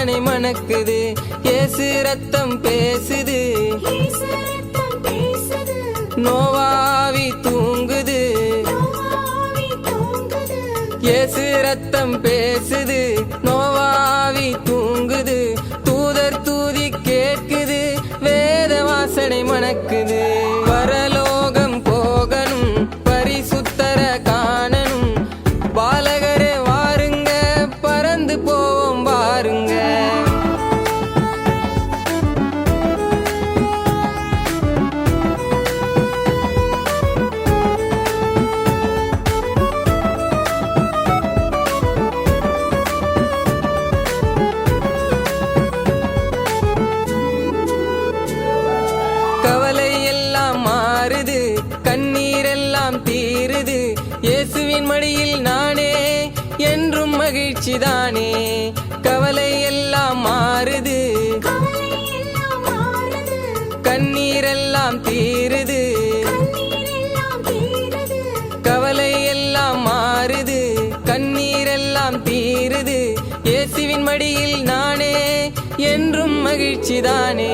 வாசனை மணக்குது. இயேசு ரத்தம் பேசுது, நோவாவி தூங்குது. இயேசு ரத்தம் பேசுது, நோவாவி தூங்குது. தூதர் தூதி கேட்குது, வேத வாசனை மணக்குது. பரலோகம் போகணும், பரிசுத்தர காணணும். பாலகரே வாருங்க, பறந்து போவோம் பாருங்க. கவலை எல்லாம் மாறுது, கண்ணீரெல்லாம் தீருது. இயேசுவின் மடியில் நானே என்றும் மகிழ்ச்சிதானே. கவலை எல்லாம் மாறுது, கண்ணீரெல்லாம் தீருது. கவலை எல்லாம் மாறுது, கண்ணீரெல்லாம் தீருது. இயேசுவின் மடியில் நானே என்றும் மகிழ்ச்சிதானே.